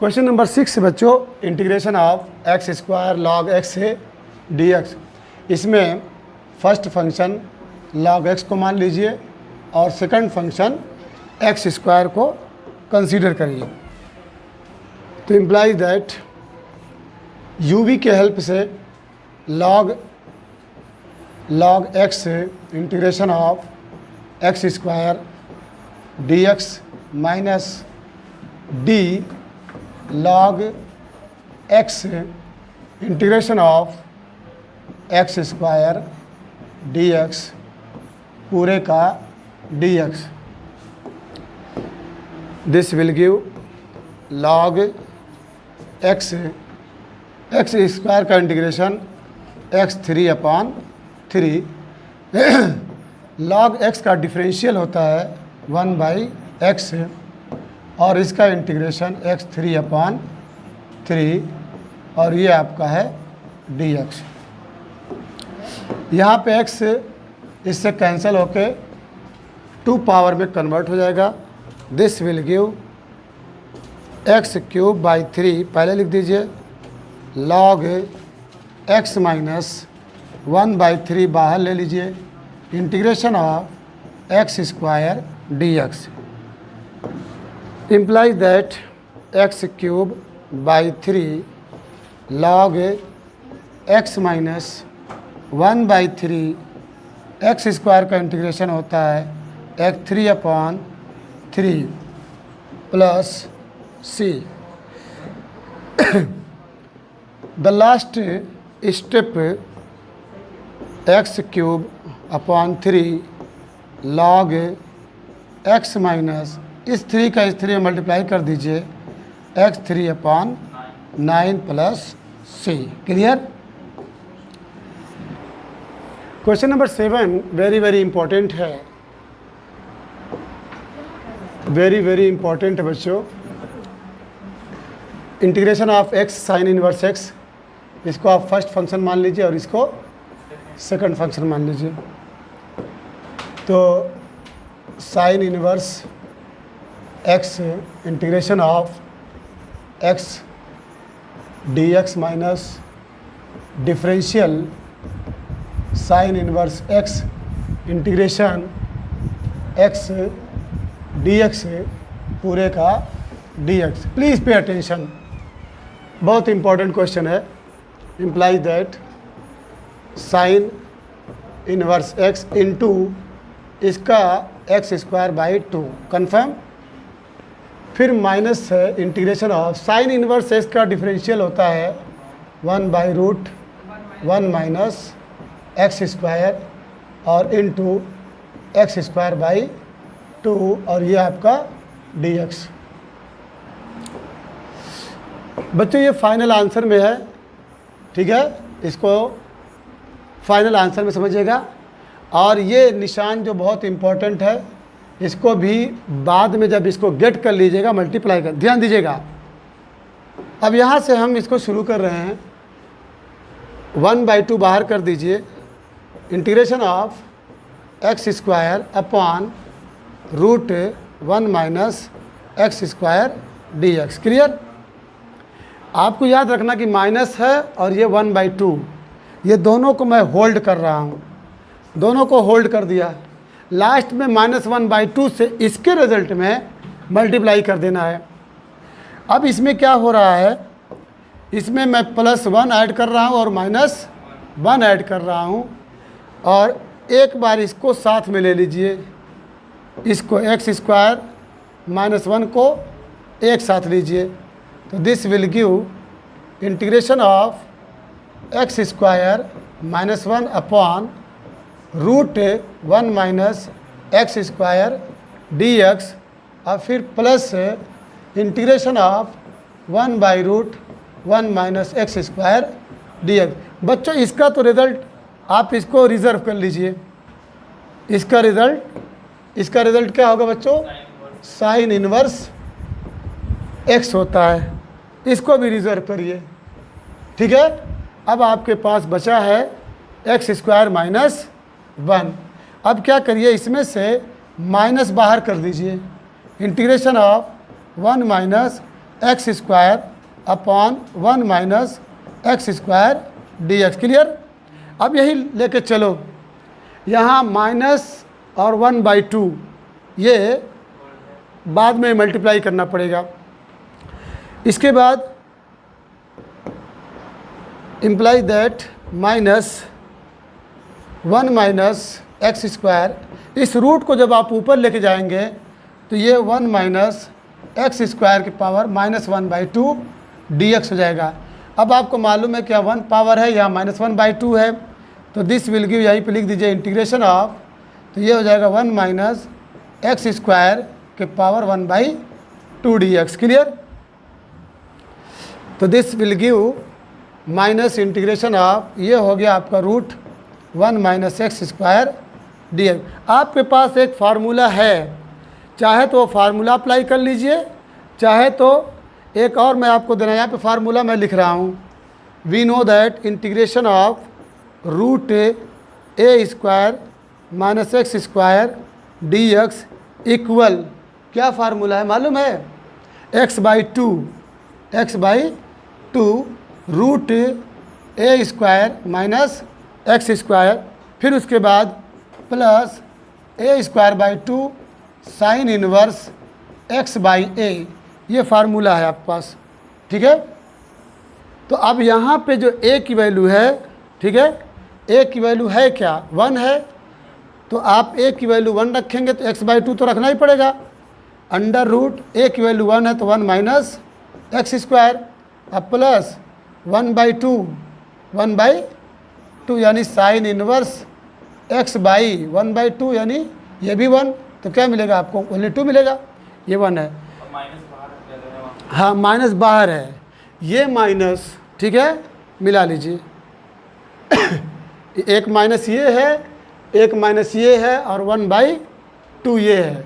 Question number 6 बच्चों, integration of x square log x से D x. इसमें first function log x को मान लीजिए और सेकंड फंक्शन एक्स स्क्वायर को कंसीडर करिए। तो इम्प्लाइज दैट यू वी के हेल्प से लॉग एक्स से integration of x square d x minus D log x integration of x square d x पूरे का D x. This will give log x square का integration x 3/3। Log x का differential होता है 1/x और इसका integration x 3/3 और ये आपका है dx। यहाँ पे x इससे कैंसिल होके 2 पावर में कन्वर्ट हो जाएगा। दिस विल गिव x³/3, पहले लिख दीजिए log x माइनस 1/3 बाहर ले लीजिए, integration of x square d x implies that x³/3 log x minus 1/3 x square का इंटीग्रेशन होता है x 3/3 plus c। The last step x³/3 log x minus इस 3 का इस 3 में मल्टीप्लाई कर दीजिए x 3/9 plus c। Clear. Question number 7 very important है, वेरी इंपॉर्टेंट है बच्चों। Integration of x sign inverse x, इसको आप फर्स्ट फंक्शन मान लीजिए और इसको सेकंड फंक्शन मान लीजिए। तो sign inverse x integration of x D x minus differential sign inverse x integration x D x पूरे का D x. Please pay attention, बहुत इंपॉर्टेंट क्वेश्चन है। Implies that sine inverse x into इसका x²/2 confirm. फिर minus है integration of sine inverse x का differential होता है 1/√1 माइनस x² और इंटू x²/2 और ये आपका dx। बच्चों ये फाइनल आंसर में है, ठीक है, इसको फाइनल आंसर में समझिएगा। और ये निशान जो बहुत इम्पोर्टेंट है, इसको भी बाद में जब इसको गेट कर लीजिएगा मल्टीप्लाई कर, ध्यान दीजिएगा। अब यहाँ से हम इसको शुरू कर रहे हैं, 1/2 बाहर कर दीजिए, integration of x²/√1 minus x² dx। Clear. आपको याद रखना कि माइनस है और ये 1/2, ये दोनों को मैं होल्ड कर रहा हूँ, दोनों को होल्ड कर दिया। लास्ट में -1/2 से इसके रिजल्ट में मल्टीप्लाई कर देना है। अब इसमें क्या हो रहा है, इसमें मैं +1 ऐड कर रहा हूँ और -1 ऐड कर रहा हूँ, और एक बार इसको साथ में ले लीजिए, इसको x² -1 को एक साथ लीजिए। तो this will give integration of x² -1/√1 minus x² dx और फिर plus integration of 1/√1 minus x² dx। बच्चों इसका तो रिज़ल्ट आप इसको रिज़र्व कर लीजिए। इसका रिज़ल्ट क्या होगा बच्चों, साइन इनवर्स x होता है, इसको भी रिज़र्व करिए, ठीक है। अब आपके पास बचा है x² -1। अब क्या करिए, इसमें से माइनस बाहर कर दीजिए, integration of 1 minus x square upon 1 minus x square d x. Clear. अब यही लेके चलो, यहाँ माइनस और 1/2 ये बाद में मल्टीप्लाई करना पड़ेगा। इसके बाद imply that minus 1 minus x square, इस रूट को जब आप ऊपर लेके जाएंगे तो ये 1 माइनस एक्स स्क्वायर की पावर -1/2 dx हो जाएगा। अब आपको मालूम है क्या 1 पावर है या -1/2 है, तो दिस विल गिव, यहीं पे लिख दीजिए इंटीग्रेशन ऑफ, तो ये हो जाएगा 1 माइनस एक्स स्क्वायर के पावर 1/2 dx। क्लियर। तो this will give minus integration of, ये हो गया आपका root 1 minus x square dx। आपके पास एक फार्मूला है, चाहे तो वो फार्मूला अप्लाई कर लीजिए, चाहे तो एक और मैं आपको देना, यहाँ पे फार्मूला मैं लिख रहा हूँ। We know that integration of root a square minus x square d x equal, क्या फार्मूला है मालूम है? x/2 root a square minus x square, फिर उसके बाद plus a²/2 sine inverse x/a, ये फार्मूला है आपके पास। ठीक है। तो अब यहाँ पे जो a की वैल्यू है, ठीक है, a की वैल्यू है क्या? 1 है, तो आप a की वैल्यू 1 रखेंगे तो x/2 तो रखना ही पड़ेगा। अंडर रूट a की वैल्यू 1 है तो 1 माइनस एक्स स्क्वायर, अब प्लस 1/2 यानी साइन इनवर्स x/1/2 यानी ये भी 1, तो क्या मिलेगा आपको? ओनली 2 मिलेगा, ये 1 है। हाँ माइनस बाहर है, ये माइनस, ठीक है, मिला लीजिए। एक माइनस ये है, एक माइनस ये है और 1/2 ये है,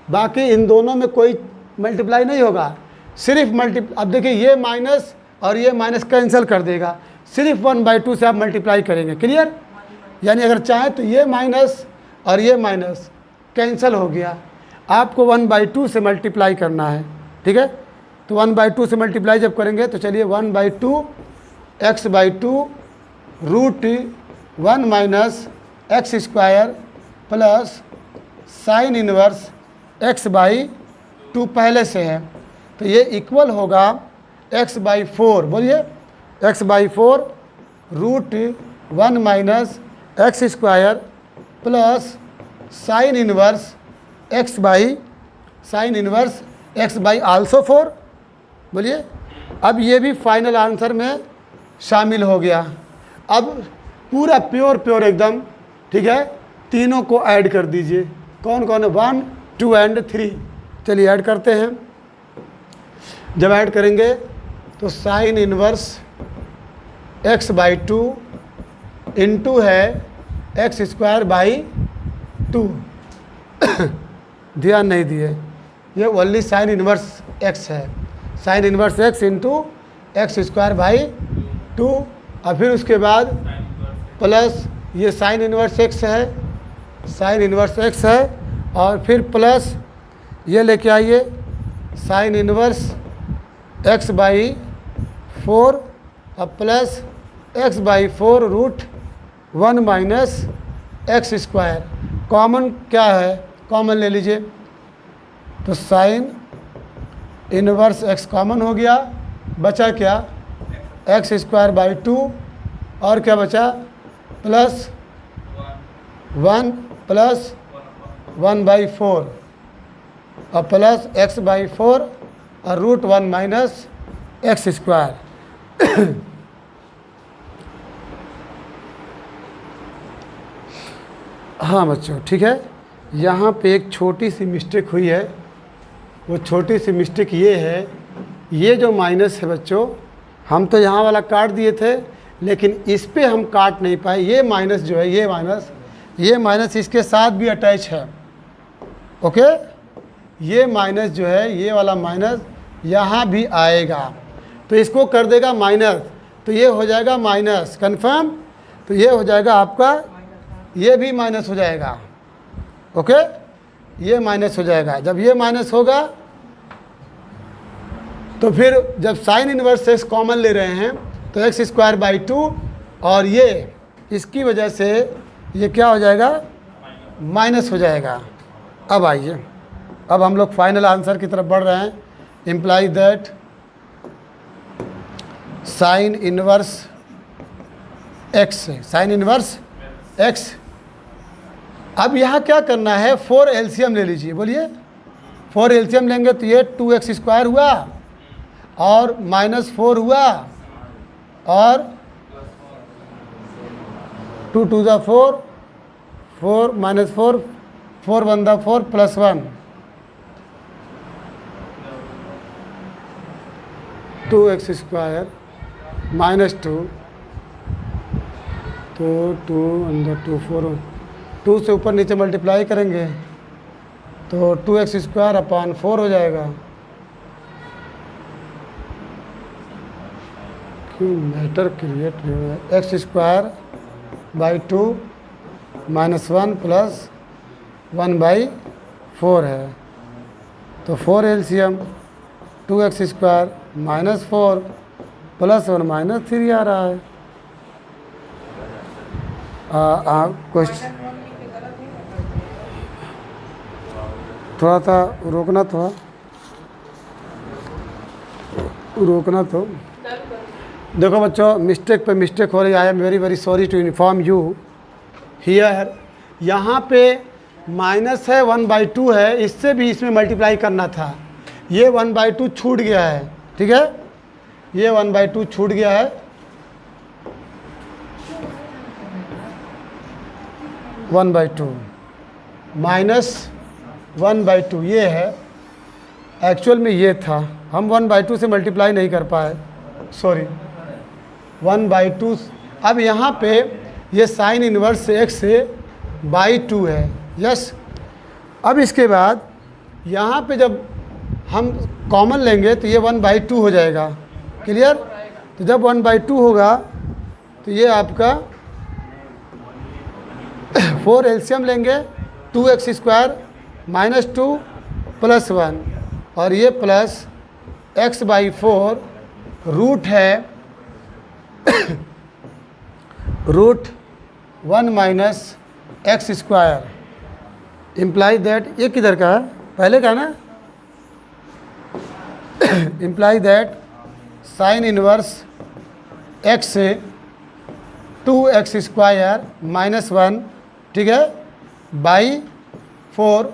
बाकी इन दोनों में कोई मल्टीप्लाई नहीं होगा, सिर्फ अब देखिए ये माइनस और ये माइनस कैंसिल कर देगा, सिर्फ 1/2 से आप मल्टीप्लाई करेंगे। क्लियर। यानी अगर चाहें तो ये माइनस और ये माइनस कैंसिल हो गया, आपको 1/2 से मल्टीप्लाई करना है। ठीक है। तो 1/2 से मल्टीप्लाई जब करेंगे तो चलिए 1/2 x/2 root 1 minus x square plus sine inverse x/2 पहले से है, तो ये इक्वल होगा x/4, बोलिए x/4 root 1 minus x square plus sine inverse x by also 4, बोलिए। अब ये भी फाइनल आंसर में शामिल हो गया। अब पूरा प्योर एकदम, ठीक है, तीनों को ऐड कर दीजिए। कौन कौन है? 1, 2 एंड 3। चलिए ऐड करते हैं। जब ऐड करेंगे तो साइन इनवर्स x/2 इंटू है x²/2 ध्यान नहीं दिए, ये ओनली साइन इनवर्स x है, sign inverse x into x²/2, और फिर उसके बाद प्लस ये साइन इनवर्स x है, साइन इनवर्स x है, और फिर प्लस ये लेके आइए साइन इनवर्स x/4 और plus x/4 root 1 minus x square. Common क्या है? कॉमन ले लीजिए, तो साइन इनवर्स x कॉमन हो गया, बचा क्या? x²/2, और क्या बचा? प्लस 1 प्लस 1/4 और प्लस x/4 और रूट 1 माइनस एक्स स्क्वायर। हाँ बच्चों, ठीक है। यहाँ पे एक छोटी सी मिस्टेक हुई है, वो छोटी सी मिस्टेक ये है, ये जो माइनस है बच्चों, हम तो यहाँ वाला काट दिए थे, लेकिन इस पे हम काट नहीं पाए। ये माइनस जो है, ये माइनस इसके साथ भी अटैच है। ओके, ये माइनस जो है, ये वाला माइनस यहाँ भी आएगा, तो इसको कर देगा माइनस, तो ये हो जाएगा माइनस, कन्फर्म। तो ये हो जाएगा आपका, ये भी माइनस हो जाएगा। ओके, ये माइनस हो जाएगा। जब ये माइनस होगा तो फिर जब साइन इनवर्स एक्स कॉमन ले रहे हैं तो एक्स स्क्वायर बाई 2 और ये इसकी वजह से ये क्या हो जाएगा, माइनस हो जाएगा। अब आइए, अब हम लोग फाइनल आंसर की तरफ बढ़ रहे हैं। Imply that sine inverse x, sign inverse x. अब यहाँ क्या करना है, 4 एलसीएम ले लीजिए, बोलिए 4 एलसीएम लेंगे तो ये 2x स्क्वायर हुआ और -4 हुआ और 2 2 ज़ा 4, 4 -4, 4 1 ज़ा 4 +1, 2x स्क्वायर -2, तो 2 अंदर 2 4, 2 से ऊपर नीचे मल्टीप्लाई करेंगे तो 2x स्क्वायर अपॉन 4 हो जाएगा। क्यों मैटर क्रिएट हो रहा है, एक्स स्क्वायर बाई 2 -1 + 1/4 है, तो 4 एलसीएम 2x स्क्वायर -4 + 1 -3 आ रहा है। क्वेश्चन थोड़ा सा रोकना तो देखो बच्चों, मिस्टेक पे मिस्टेक हो रही है। I am very sorry to inform you here. यहाँ पे माइनस है 1/2 है, इससे भी इसमें मल्टीप्लाई करना था, ये 1/2 छूट गया है, ठीक है, ये 1/2 छूट गया है, 1/2 -1/2 ये है, एक्चुअल में ये था, हम 1/2 से मल्टीप्लाई नहीं कर पाए, सॉरी 1/2। अब यहाँ पे ये साइन इनवर्स एक्स से बाई 2 है, यस। अब इसके बाद यहाँ पे जब हम कॉमन लेंगे तो ये 1/2 हो जाएगा, क्लियर। तो जब 1/2 होगा तो ये आपका 4 एलसीएम लेंगे, 2x स्क्वायर -2 + 1 और ये प्लस x/4 रूट है √1 - x स्क्वायर। इम्प्लाई दैट, ये किधर का है, पहले का ना, imply that sine inverse x से 2x स्क्वायर -1, ठीक है, by 4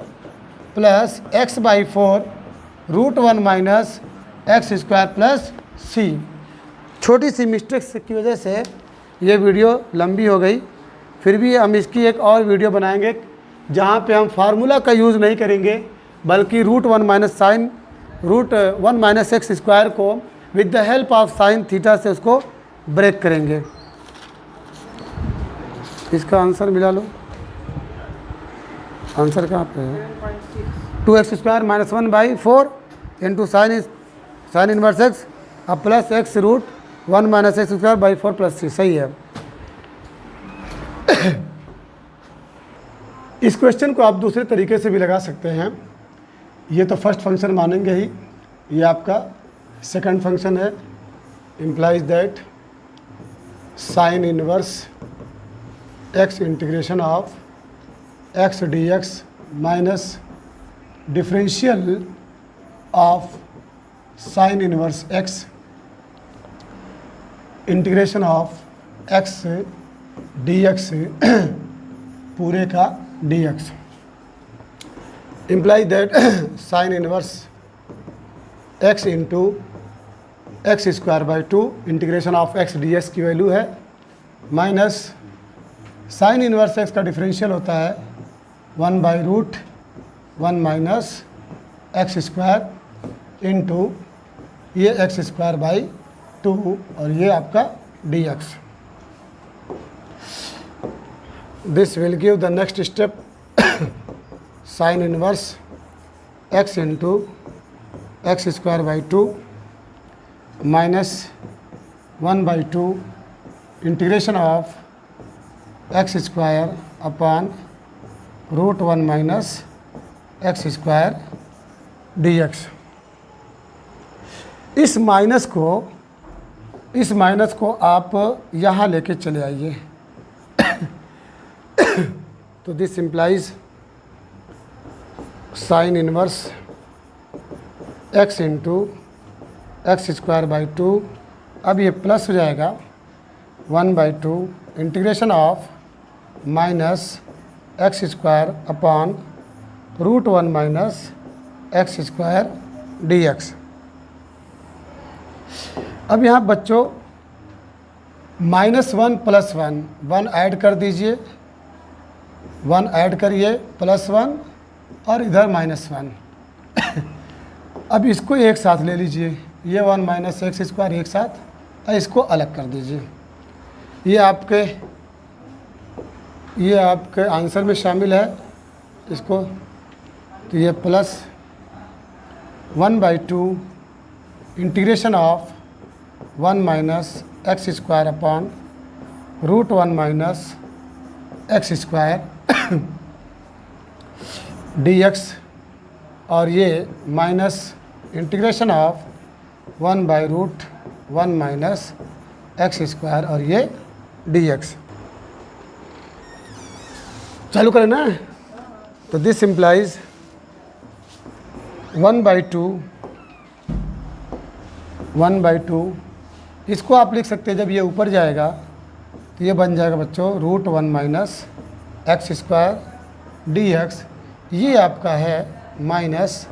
plus x/4 √1 - x square plus c। छोटी सी मिस्टेक की वजह से ये वीडियो लंबी हो गई, फिर भी हम इसकी एक और वीडियो बनाएंगे जहाँ पे हम फार्मूला का यूज़ नहीं करेंगे, बल्कि √1 - x स्क्वायर को with the help of sine theta से उसको ब्रेक करेंगे। इसका आंसर मिला लो, आंसर कहाँ पे है, 2x square -1/4 into sine inverse x अब plus x √1 - x square by 4 + 3, सही है। इस क्वेश्चन को आप दूसरे तरीके से भी लगा सकते हैं। ये तो फर्स्ट फंक्शन मानेंगे ही, ये आपका सेकंड फंक्शन है। Implies that sine inverse x integration of x dx minus differential of sine inverse x integration of x dx पूरे का dx। Imply that sine inverse x into x square by 2 integration of x dx की value है minus sine inverse x का differential होता है 1/√1 - x square into ये x square by 2 और ये आपका dx। This will give the next step sign inverse x into x square by 2 minus 1/2 integration of x square upon √1 - x square dx। इस minus को आप यहाँ लेके चले आइए। तो this implies sign inverse x into x square by 2। अब ये प्लस हो जाएगा 1/2 integration of minus x square upon √1 minus x square d x. अब यहाँ बच्चों -1 + 1 ऐड कर दीजिए, 1 ऐड करिए +1 और इधर -1। अब इसको एक साथ ले लीजिए, ये 1 माइनस एक्स स्क्वायर एक साथ, और इसको अलग कर दीजिए। ये आपके आंसर में शामिल है इसको। तो ये plus 1/2 integration of 1 minus x square upon √1 minus x square d x, और ये minus integration of 1/√1 minus x square और ये डी एक्स। चालू करें ना। तो दिस इम्प्लाइज 1/2 इसको आप लिख सकते हैं। जब ये ऊपर जाएगा तो ये बन जाएगा बच्चों √1 minus x square d x. ये आपका है माइनस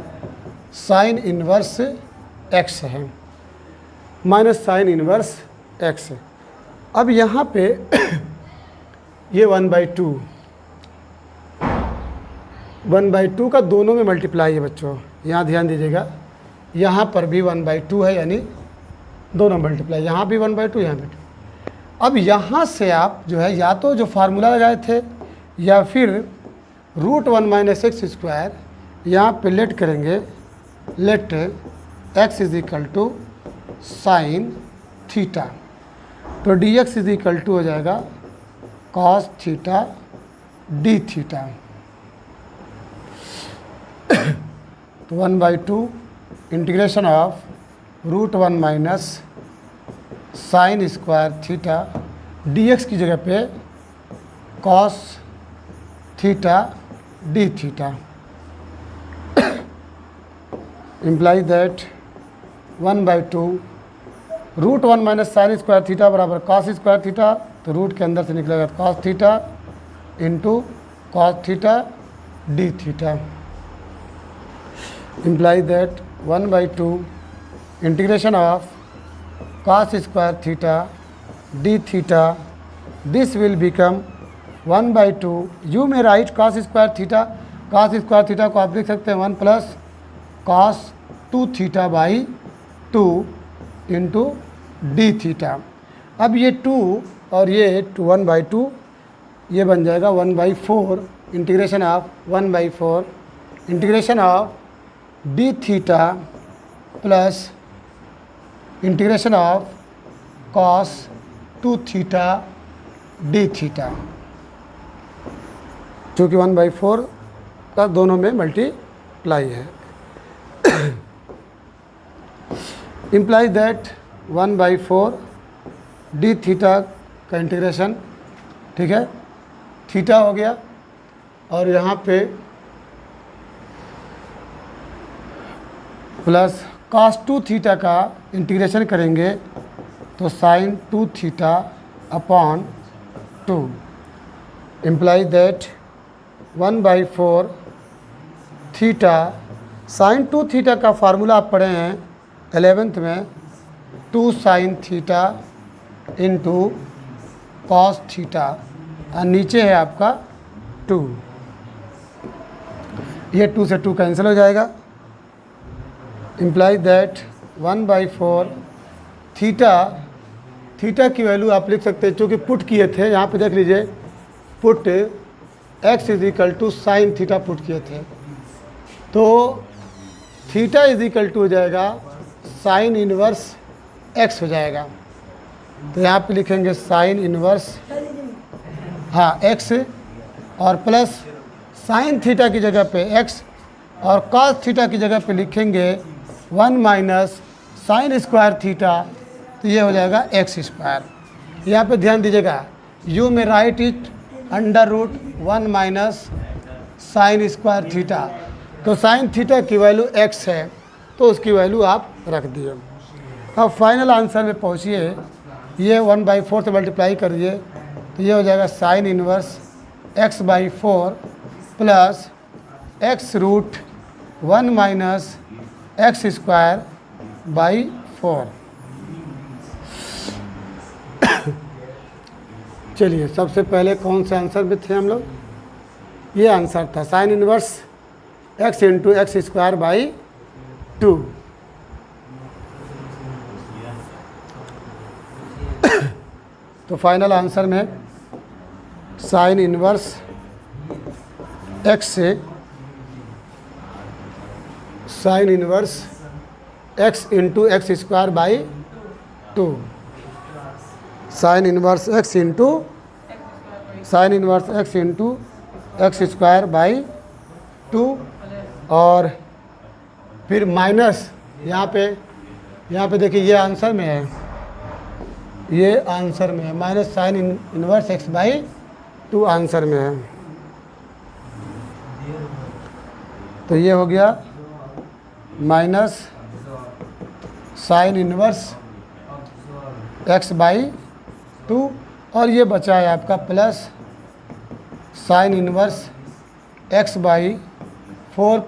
साइन इन्वर्स एक्स है, माइनस साइन इन्वर्स एक्स। अब यहाँ पे ये 1/2 का दोनों में मल्टीप्लाई है बच्चों, यहाँ ध्यान दीजिएगा। यहाँ पर भी 1/2 है, यानी दोनों मल्टीप्लाई, यहाँ भी 1/2 यहाँ भी 2। अब यहाँ से आप जो है या तो जो फार्मूला लगाए थे या फिर √1 माइनस एक्स स्क्वायर यहाँ पे लेट करेंगे। Let x is equal to sine theta, तो dx इज इक्वल टू हो जाएगा कॉस थीटा डी थीटा। तो 1/2 integration of √1 minus sine square theta dx की जगह पे cos theta D theta implies that 1/2 √1 minus sine square theta बराबर cos square theta. तो root के अंदर से निकलेगा cos theta into cos theta D theta. implies that 1/2 integration of cos square theta D theta, this will become 1/2। You may write cos square theta, cos square theta को आप लिख सकते हैं 1 plus cos 2 theta by 2 into D theta. अब ये 2 और ये 1/2 ये बन जाएगा 1/4 integration of 1/4 integration of D theta plus integration of cos 2 theta D theta, चूँकि 1/4 का दोनों में मल्टीप्लाई है। implies that 1/4 डी थीटा का इंटीग्रेशन, ठीक है, थीटा हो गया। और यहाँ पे प्लस cos 2 थीटा का इंटीग्रेशन करेंगे तो sine 2 theta upon 2 implies that 1/4 theta, sine 2 theta का फार्मूला आप पढ़े हैं 11th में, 2 sine theta into cos theta, और नीचे है आपका 2। ये 2 से 2 कैंसिल हो जाएगा। इम्प्लाइज दैट 1/4 थीटा की वैल्यू आप लिख सकते हैं, चूँकि पुट किए थे, यहाँ पे देख लीजिए put x is equal to sine theta put किए थे, तो थीटा इज इक्वल टू हो जाएगा साइन इनवर्स x हो जाएगा। तो यहाँ पे लिखेंगे साइन इनवर्स, हाँ x, और प्लस साइन थीटा की जगह पे x, और कॉस थीटा की जगह पे लिखेंगे 1 माइनस साइन स्क्वायर थीटा, तो ये हो जाएगा एक्स स्क्वायर। यहाँ पे ध्यान दीजिएगा, you may right it √1 minus sine square theta, तो साइन थीटा की वैल्यू एक्स है तो उसकी वैल्यू आप रख दिए। अब फाइनल आंसर में पहुँचिए, ये 1/4 से मल्टीप्लाई करिए तो ये हो जाएगा sign inverse x/4 plus x√1 minus x square by 4। चलिए, सबसे पहले कौन से आंसर में थे हम लोग? ये आंसर था sign inverse x into x square by 2। तो फाइनल आंसर में साइन इनवर्स x से sign inverse x into x square by 2, sign inverse x into x square by 2, और फिर माइनस यहाँ पे देखिए ये आंसर में है, ये आंसर में है, minus sine inverse x/2 answer में है। तो ये हो गया माइनस साइन इनवर्स x/2, और ये बचा है आपका plus sine inverse x/4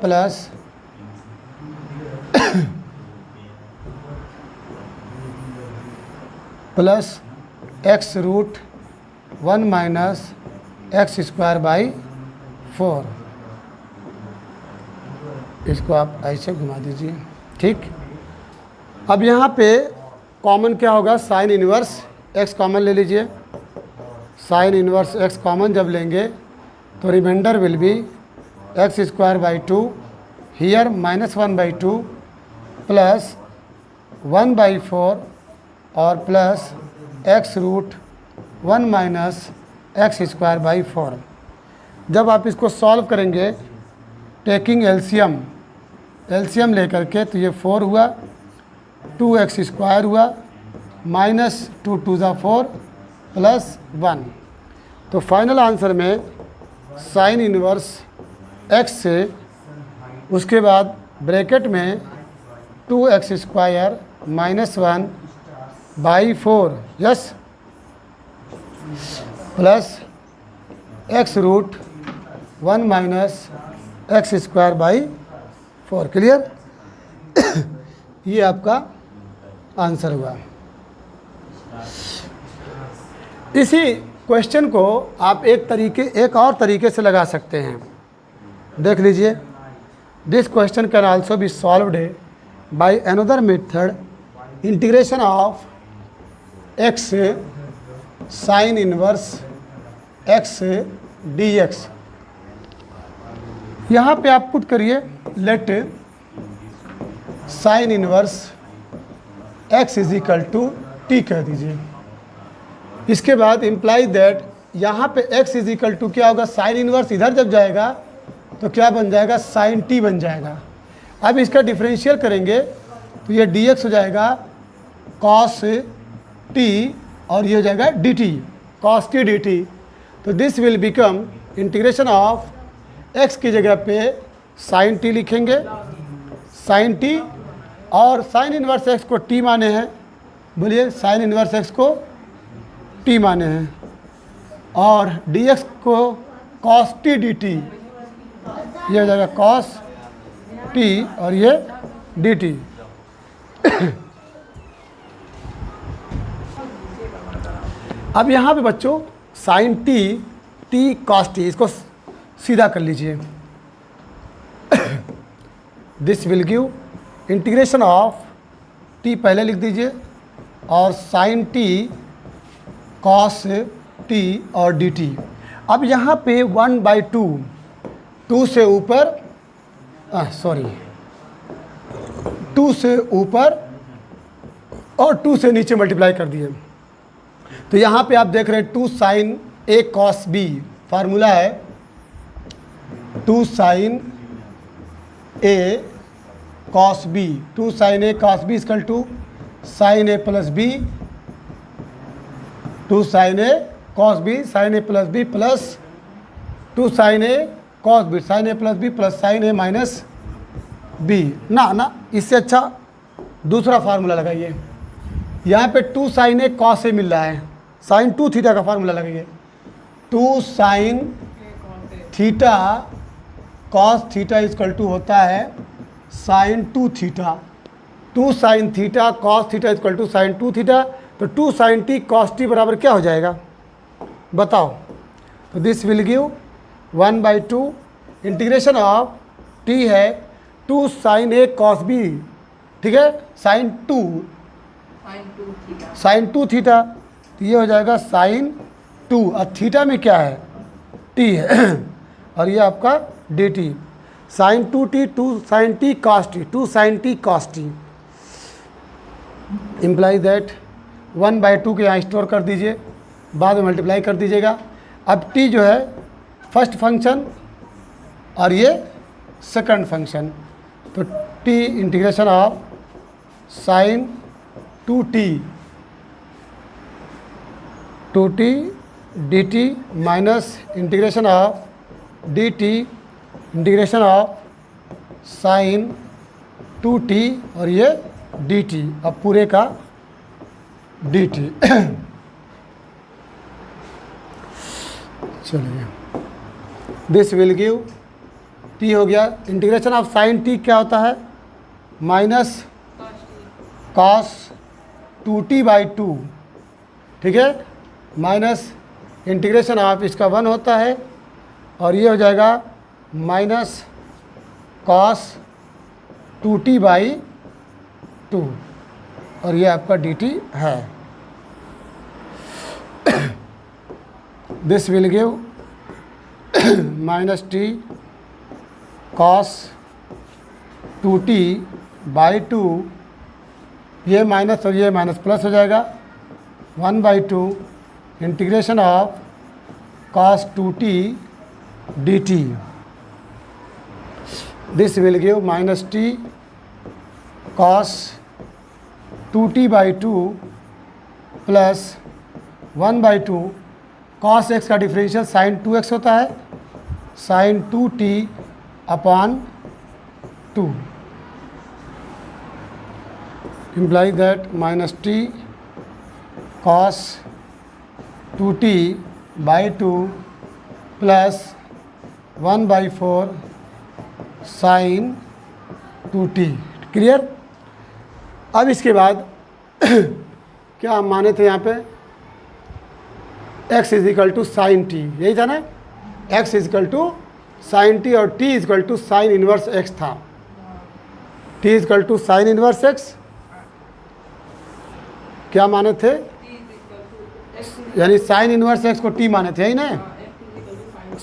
plus x√1 minus x square by 4। इसको आप ऐसे घुमा दीजिए, ठीक। अब यहाँ पे कॉमन क्या होगा? साइन इनवर्स x कॉमन ले लीजिए। साइन इनवर्स x कॉमन जब लेंगे तो remainder will be x square by 2, here -1/2 plus 1/4 और plus x√1 minus x square by 4। जब आप इसको सॉल्व करेंगे टेकिंग एलसीएम लेकर के, तो ये 4 हुआ, 2x स्क्वायर हुआ, -2 × 2 = 4 प्लस 1। तो फाइनल आंसर में साइन इनवर्स x से उसके बाद ब्रैकेट में 2x square -1/4 yes plus x√1 minus x square by 4। Clear? ये आपका आंसर हुआ। इसी क्वेश्चन को आप एक और तरीके से लगा सकते हैं। देख लीजिए, this question can also be solved by another method, integration of x sign inverse x dx। यहाँ पे आप पुट करिए, late sign inverse x = t कह दीजिए। इसके बाद इम्प्लाई दैट यहाँ पे x = क्या होगा? साइन इनवर्स इधर जब जाएगा तो क्या बन जाएगा? साइन t बन जाएगा। अब इसका डिफरेंशियल करेंगे तो ये dx हो जाएगा cos t, और ये हो जाएगा dt, cos t dt। तो this will become integration of x की जगह पे साइन t लिखेंगे, साइन t, और साइन इनवर्स x को t माने हैं, बोलिए साइन इनवर्स x को t माने हैं, और dx को cos t dt, ये हो जाएगा cos t और ये dt। अब यहाँ पे बच्चों साइन t cos t, इसको सीधा कर लीजिए। This will give integration of t पहले लिख दीजिए, और साइन t cos t और dt। अब यहाँ पे 1/2, 2 से ऊपर 2 से ऊपर और 2 से नीचे मल्टीप्लाई कर दिए। तो यहाँ पे आप देख रहे हैं 2 sin a cos b, formula है 2 sin a cos B, 2 sine A cos B is equal to sine A plus B, 2 sine A cos B sine A plus B plus 2 sine A cos B sine A plus B plus sine A minus B. ना इससे अच्छा दूसरा formula लगाइए। यहाँ पे 2 sine A cos A मिल रहा है, sine 2 theta का फार्मूला लगाइए। 2 sine theta cos theta is equal to होता है sine 2 theta. 2 sine theta cos theta is equal to sine 2 theta. तो 2 साइन टी कॉस टी बराबर क्या हो जाएगा बताओ? तो this will give 1/2 integration of T है 2 साइन ए कॉस बी, ठीक है, साइन 2 थीटा। तो ये हो जाएगा साइन 2 और थीटा में क्या है टी है और ये आपका d t sine 2t 2 sine t cos t 2 sine t cos t imply that 1/2 के यहाँ स्टोर कर दीजिए, बाद में मल्टीप्लाई कर दीजिएगा। अब t जो है फर्स्ट फंक्शन और ये सेकंड फंक्शन, तो t integration of sine 2t dt minus integration of dt integration of sine 2t और ये dt, अब पूरे का dt चलिए दिस विल गिव t हो गया। इंटीग्रेशन ऑफ साइन t क्या होता है माइनस कॉस 2t/2, ठीक है, माइनस इंटीग्रेशन ऑफ इसका 1 होता है और ये हो जाएगा माइनस कॉस 2t/2 और ये आपका dt है। This will give minus t cos 2t/2, ये माइनस और ये माइनस प्लस हो जाएगा 1/2 integration of cos 2t dt। This will give minus t cos 2t/2 plus 1/2 cos x का डिफरेंशियल साइन 2x होता है, sine 2t/2 imply that minus t cos 2t/2 plus 1/4 sine 2t। Clear? अब इसके बाद क्या हम माने थे यहाँ पे x is equal to sine t, यही था ना, x is equal to sine t और t is equal to sine inverse x था। t is equal to sine inverse x क्या माने थे, यानी साइन इनवर्स x को t माने थे, यही ना,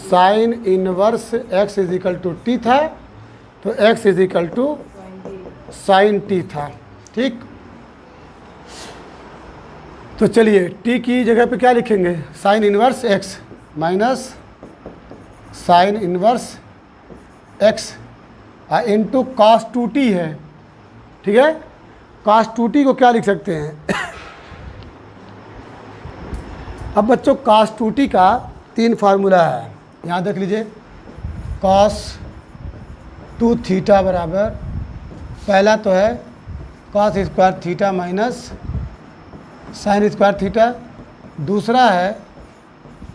sine inverse x is equal to t था, तो x is equal to sine t था, ठीक। तो चलिए t की जगह पे क्या लिखेंगे, sign inverse x minus sine inverse x into cos 2t है, ठीक है। कॉस 2t को क्या लिख सकते हैं अब बच्चों कॉस 2t का 3 फार्मूला है, यहाँ देख लीजिए। कॉस 2 थीटा बराबर, पहला तो है cos square theta minus sine square theta, दूसरा है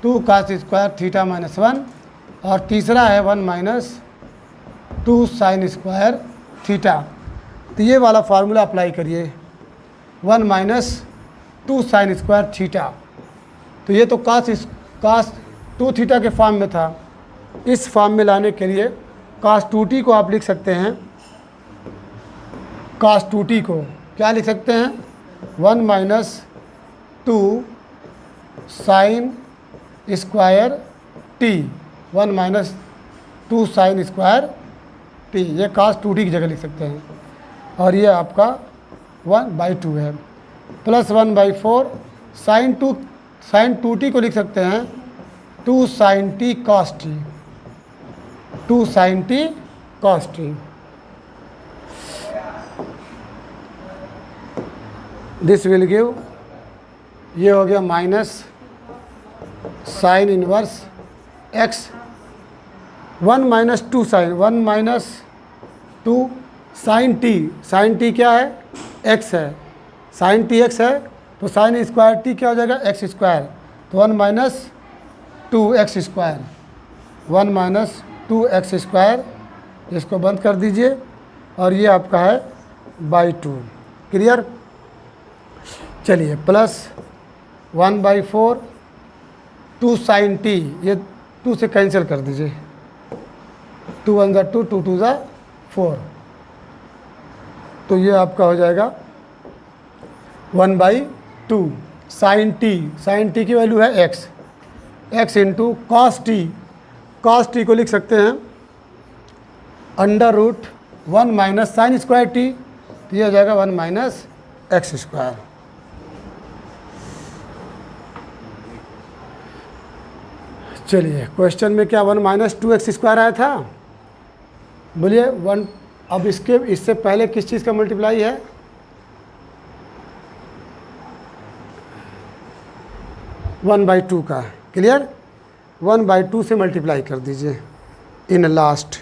2 कॉस स्क्वायर थीटा माइनस 1 और तीसरा है 1 माइनस 2 साइन स्क्वायर थीटा। तो ये वाला फार्मूला अप्लाई करिए, 1 माइनस 2 साइन स्क्वायर थीटा। तो ये तो कॉस 2 थीटा के फॉर्म में था, इस फॉर्म में लाने के लिए कॉस 2t को आप लिख सकते हैं, कॉस 2t को क्या लिख सकते हैं, 1 minus 2 sine square T, 1 minus 2 sine square T, ये कॉस 2t की जगह लिख सकते हैं। और ये आपका 1/2 है, प्लस 1/4 साइन 2t को लिख सकते हैं 2 sine t cos t, 2 sine t cos t. This will give, ये हो गया minus sine inverse x, 1 minus 2 sine, 1 minus 2 sine t क्या है, एक्स है, साइन टी एक्स है, तो साइन स्क्वायर टी क्या हो जाएगा, एक्स स्क्वायर, तो 1 minus 2 x square, 1 minus 2 x square, इसको बंद कर दीजिए, और ये आपका है बाई 2। क्लियर। चलिए प्लस 1/4 2 साइन टी, ये 2 से कैंसिल कर दीजिए, 2 1 ज़ा 2, 2 2 ज़ा 4, तो ये आपका हो जाएगा 1/2 साइन टी की वैल्यू है x, x into cos T को लिख सकते हैं √1 माइनस साइन स्क्वायर टी, तो ये हो जाएगा 1 माइनस एक्स स्क्वायर। चलिए क्वेश्चन में क्या 1 माइनस 2 एक्स स्क्वायर आया था, बोलिए 1। अब इससे पहले किस चीज़ का मल्टीप्लाई है, 1/2 का। क्लियर, 1/2 से मल्टीप्लाई कर दीजिए इन लास्ट,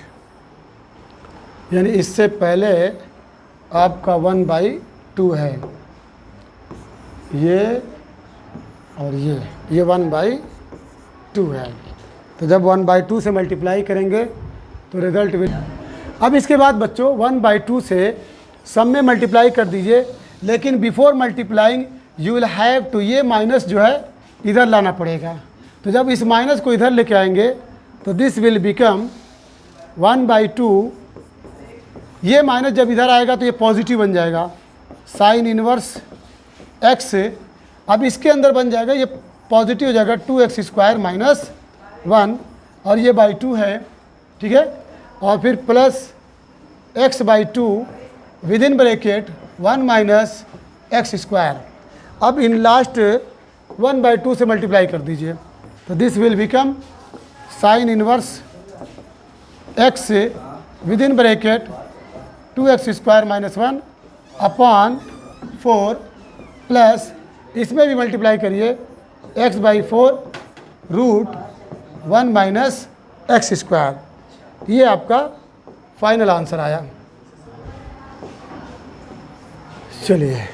यानी इससे पहले आपका 1/2 है, ये और ये 1/2 है, तो जब 1/2 से मल्टीप्लाई करेंगे तो रिजल्ट विल। अब इसके बाद बच्चों 1/2 से सम में मल्टीप्लाई कर दीजिए, लेकिन before multiplying you will have to, ये माइनस जो है इधर लाना पड़ेगा, तो जब इस माइनस को इधर लेके आएंगे तो दिस विल बिकम 1/2, ये माइनस जब इधर आएगा तो ये पॉजिटिव बन जाएगा, साइन इनवर्स एक्स, अब इसके अंदर बन जाएगा, ये पॉजिटिव हो जाएगा 2x स्क्वायर माइनस 1, और ये /2 है, ठीक है, और फिर plus x/2 with in bracket 1 minus x square. अब इन लास्ट 1/2 से मल्टीप्लाई कर दीजिए, तो this will become sign inverse x with in bracket 2x square minus 1 upon 4 plus, इसमें भी मल्टीप्लाई करिए x/4 √1 माइनस एक्स स्क्वायर। ये आपका फाइनल आंसर आया। चलिए